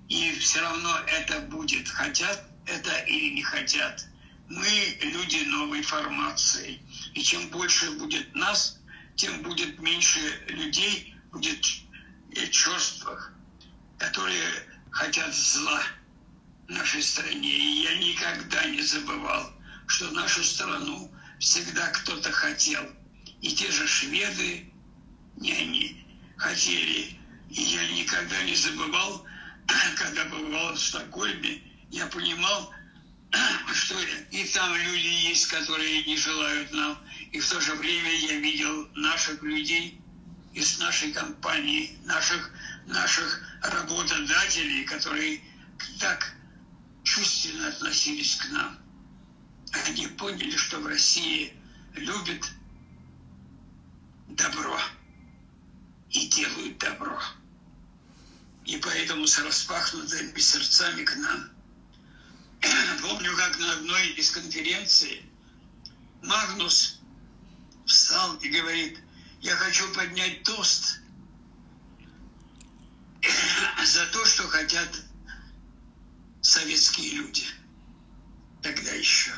И все равно это будет. Хотят это или не хотят. Мы люди новой формации. И чем больше будет нас, тем будет меньше людей, будет черствых, которые хотят зла нашей стране. И я никогда не забывал, что нашу страну всегда кто-то хотел. И те же шведы, не они, хотели. И я никогда не забывал, когда бывал в Стокгольме, я понимал, что и там люди есть, которые не желают нам. И в то же время я видел наших людей из нашей компании, наших работодателей, которые так чувственно относились к нам. Они поняли, что в России любят добро и делают добро. И поэтому с распахнутыми сердцами к нам. Помню, как на одной из конференций Магнус встал и говорит: я хочу поднять тост за то, что хотят советские люди. Тогда еще.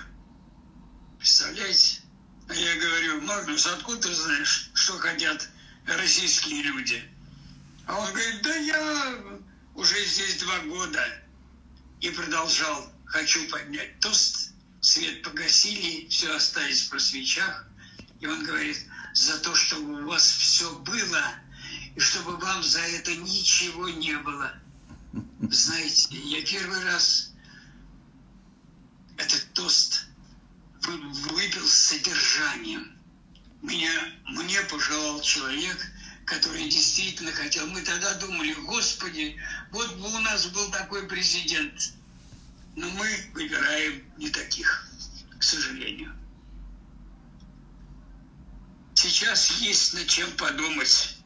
Представляете? А я говорю: Магнус, откуда ты знаешь, что хотят российские люди? А он говорит: да я уже здесь 2 года. И продолжал: хочу поднять тост, свет погасили, все остались при свечах. И он говорит: за то, чтобы у вас все было, и чтобы вам за это ничего не было. Знаете, я первый раз этот тост выпил с содержанием. Мне пожелал человек, который действительно хотел. Мы тогда думали, Господи, вот бы у нас был такой президент. Но мы выбираем не таких, к сожалению. Сейчас есть над чем подумать.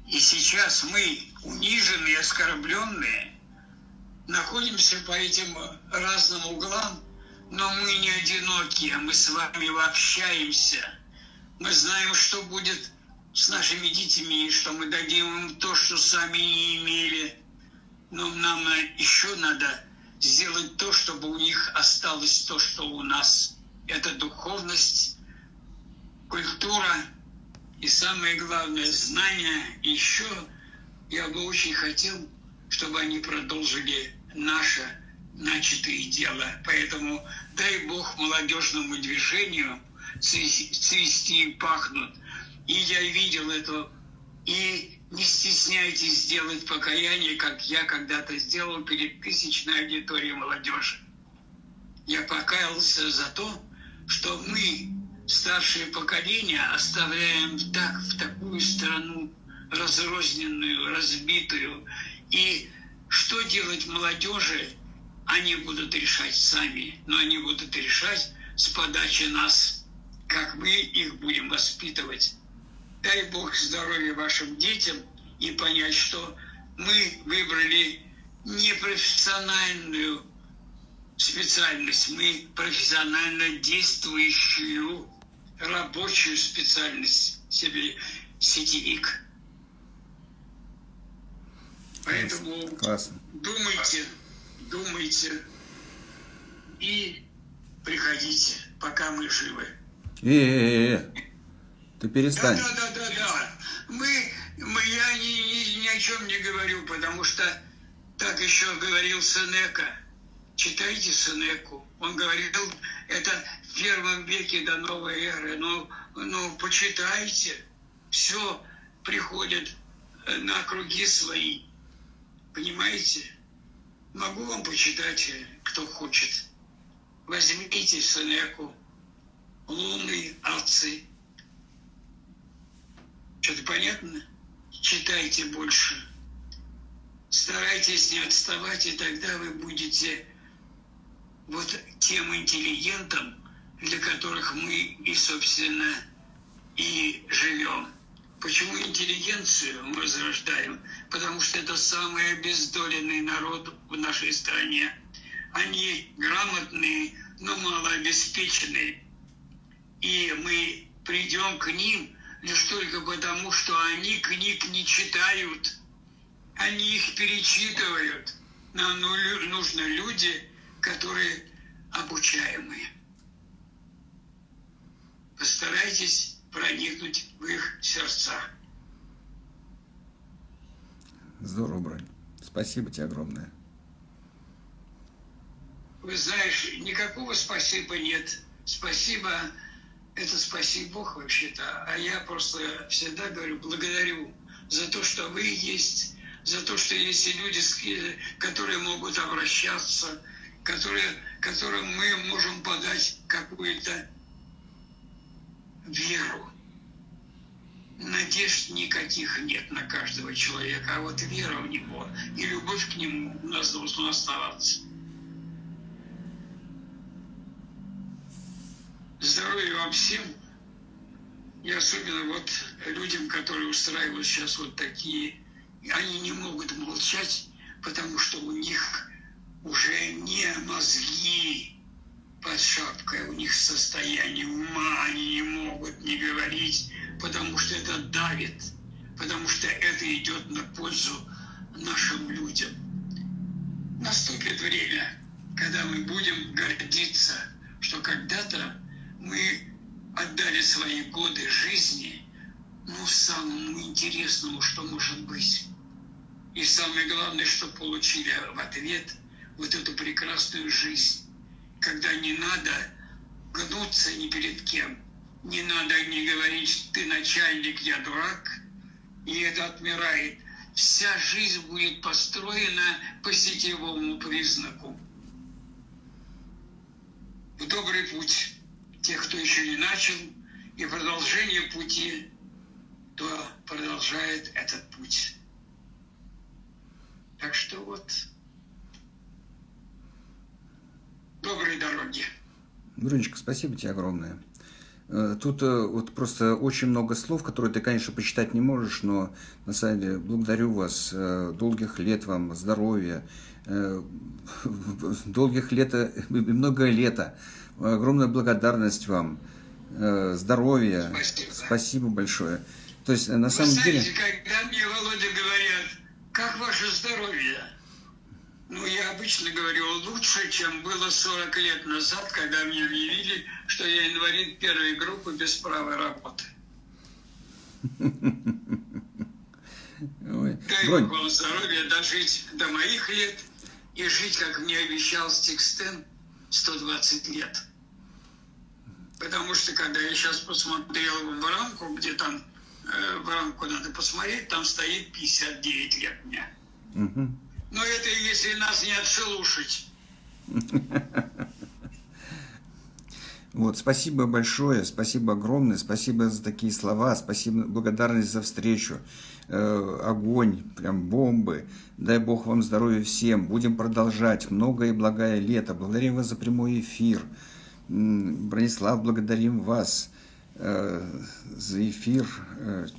И сейчас мы, униженные, оскорбленные, находимся по этим разным углам, но мы не одиноки, мы с вами общаемся. Мы знаем, что будет с нашими детьми, что мы дадим им то, что сами не имели. Но нам еще надо сделать то, чтобы у них осталось то, что у нас. Это духовность, культура и, самое главное, знания. И еще я бы очень хотел, чтобы они продолжили наше начатое дело. Поэтому дай Бог молодежному движению цвести и пахнуть. И я видел это. И не стесняйтесь сделать покаяние, как я когда-то сделал перед тысячной аудиторией молодежи. Я покаялся за то, что мы, старшее поколение, оставляем в такую страну разрозненную, разбитую. И что делать молодежи, они будут решать сами, но они будут решать с подачи нас, как мы их будем воспитывать. Дай Бог здоровья вашим детям и понять, что мы выбрали не профессиональную специальность, мы профессионально действующую рабочую специальность себе, сетевик. Поэтому Классно. думайте и приходите, пока мы живы. Ты перестань. Да. Я ни о чем не говорю, потому что так еще говорил Сенека. Читайте Сенеку. Он говорил, это в 1 веке до новой эры. Ну, почитайте. Все приходит на круги свои. Понимаете? Могу вам почитать, кто хочет. Возьмите Сенеку, лунные отцы. Что-то понятно? Читайте больше. Старайтесь не отставать, и тогда вы будете вот тем интеллигентом, для которых мы и, собственно, и живем. Почему интеллигенцию мы возрождаем? Потому что это самый обездоленный народ в нашей стране. Они грамотные, но малообеспеченные. И мы придем к ним лишь только потому, что они книг не читают. Они их перечитывают. Нам нужны люди, которые обучаемые. Постарайтесь проникнуть в их сердца. Здорово, Брань. Спасибо тебе огромное. Вы знаешь, никакого спасибо нет. Спасибо, это спаси Бог вообще-то. А я просто всегда говорю, благодарю за то, что вы есть, за то, что есть и люди, которые могут обращаться, которым мы можем подать какую-то веру. Надежд никаких нет на каждого человека, а вот вера в него и любовь к нему у нас должна оставаться. Здоровья вам всем, и особенно вот людям, которые устраивают сейчас вот такие, они не могут молчать, потому что у них уже не мозги под шапкой, у них состояние ума, они не могут не говорить, потому что это давит, потому что это идет на пользу нашим людям. Наступит время, когда мы будем гордиться, что когда-то мы отдали свои годы жизни, самому интересному, что может быть. И самое главное, что получили в ответ вот эту прекрасную жизнь, когда не надо гнуться ни перед кем, не надо не говорить «ты начальник, я дурак», и это отмирает. Вся жизнь будет построена по сетевому признаку. В добрый путь тех, кто еще не начал, и продолжение пути кто продолжает этот путь. Так что вот, доброй дороги. Бронечка, спасибо тебе огромное. Тут вот просто очень много слов, которые ты, конечно, почитать не можешь, но на самом деле благодарю вас, долгих лет вам, здоровья, долгих лет, много лета, огромная благодарность вам, здоровья, спасибо большое. То есть, на самом деле... Когда мне, Володя, говорят, как ваше здоровье? Ну, я обычно говорю, лучше, чем было 40 лет назад, когда мне объявили, что я инвалид первой группы без права работы. Дай Бог вам здоровья, дожить до моих лет и жить, как мне обещал Стикстен, 120 лет. Потому что, когда я сейчас посмотрел в рамку, где там, в рамку надо посмотреть, там стоит 59 лет мне. Но это если нас не отшелушить. Вот, спасибо большое, спасибо огромное, спасибо за такие слова, спасибо, благодарность за встречу. Огонь, прям бомбы. Дай Бог вам здоровья всем. Будем продолжать. Многое и благое лето. Благодарим вас за прямой эфир. Бронислав, благодарим вас за эфир.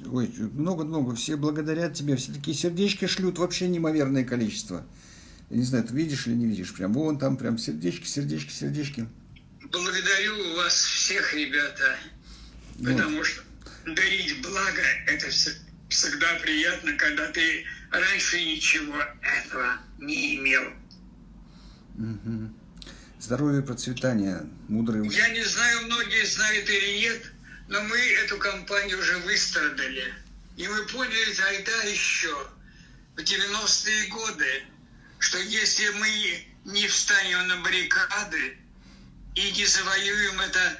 Ой, много-много. Все благодарят тебя. Все такие сердечки шлют. Вообще неимоверное количество. Я не знаю, ты видишь или не видишь. Прям вон там прям сердечки, сердечки, сердечки. Благодарю вас всех, ребята. Потому что дарить благо – это всегда приятно, когда ты раньше ничего этого не имел. Здоровья и процветания, мудрые. Я не знаю, многие знают или нет, но мы эту кампанию уже выстрадали. И мы поняли тогда еще, в 90-е годы, что если мы не встанем на баррикады и не завоюем это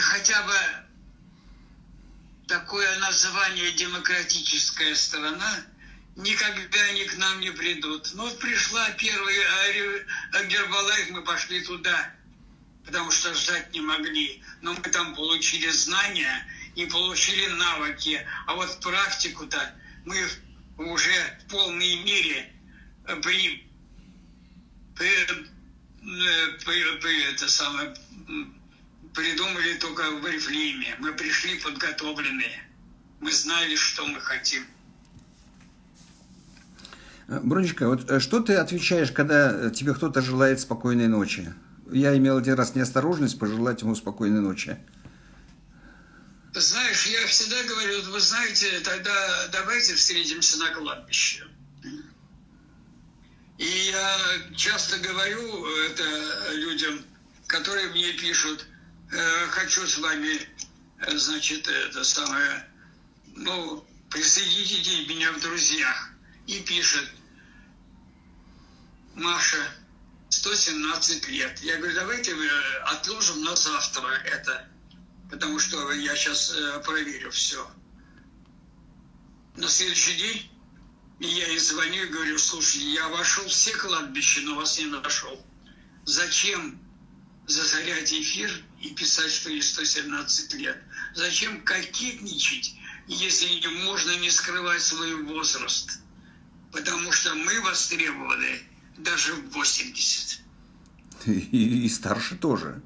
хотя бы такое название «демократическая страна», никогда они к нам не придут. Но вот пришла первая Гербалайф, мы пошли туда, потому что ждать не могли. Но мы там получили знания и получили навыки. А вот практику-то мы уже в полной мере придумали только в Вифлееме. Мы пришли подготовленные. Мы знали, что мы хотим. Бронечка, вот что ты отвечаешь, когда тебе кто-то желает спокойной ночи? Я имел один раз неосторожность пожелать ему спокойной ночи. Знаешь, я всегда говорю, вы знаете, тогда давайте встретимся на кладбище. И я часто говорю это людям, которые мне пишут, хочу с вами, значит, это самое, ну, присоедините меня в друзьях. И пишет: Маша, 117 лет. Я говорю, давайте отложим на завтра это, потому что я сейчас проверю все. На следующий день я ей звоню и говорю, слушай, я обошел все кладбища, но вас не нашел. Зачем засорять эфир и писать, что ей 117 лет? Зачем кокетничать, если можно не скрывать свой возраст? Потому что мы востребованы даже в 80. И старше тоже.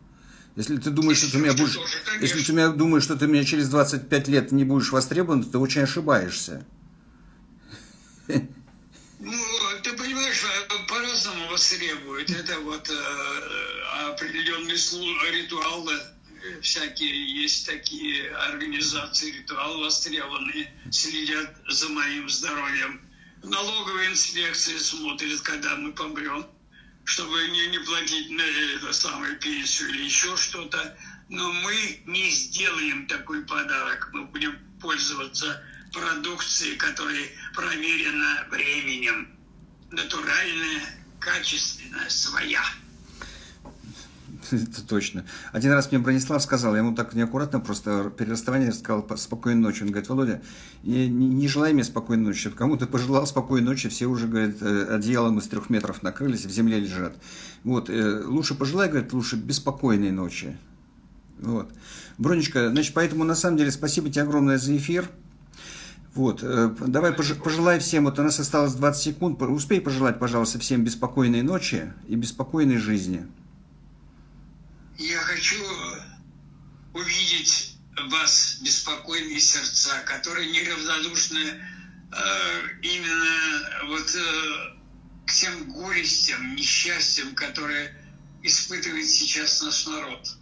Если ты думаешь, что ты меня будешь, если ты меня думаешь, что ты меня через 25 лет не будешь востребован, то ты очень ошибаешься. Ну, ты понимаешь, по-разному востребуют. Это вот определенный ритуал. Всякие есть такие организации, ритуал востребованные, следят за моим здоровьем. Налоговая инспекция смотрит, когда мы помрем, чтобы не платить на это самое пенсию или еще что-то. Но мы не сделаем такой подарок. Мы будем пользоваться продукцией, которая проверена временем. Натуральная, качественная, своя. Это точно. Один раз мне Бронислав сказал, я ему так неаккуратно просто перед расставанием сказал спокойной ночи. Он говорит, Володя, не желай мне спокойной ночи. Кому-то пожелал спокойной ночи, все уже, говорит, одеялом из 3 метров накрылись, в земле лежат. Вот, лучше пожелай, говорит, лучше беспокойной ночи. Вот. Бронечка, значит, поэтому на самом деле спасибо тебе огромное за эфир. Вот, давай пожелай всем, вот у нас осталось 20 секунд, успей пожелать, пожалуйста, всем беспокойной ночи и беспокойной жизни. Я хочу увидеть вас, беспокойные сердца, которые неравнодушны именно вот к тем горестям, несчастьям, которые испытывает сейчас наш народ.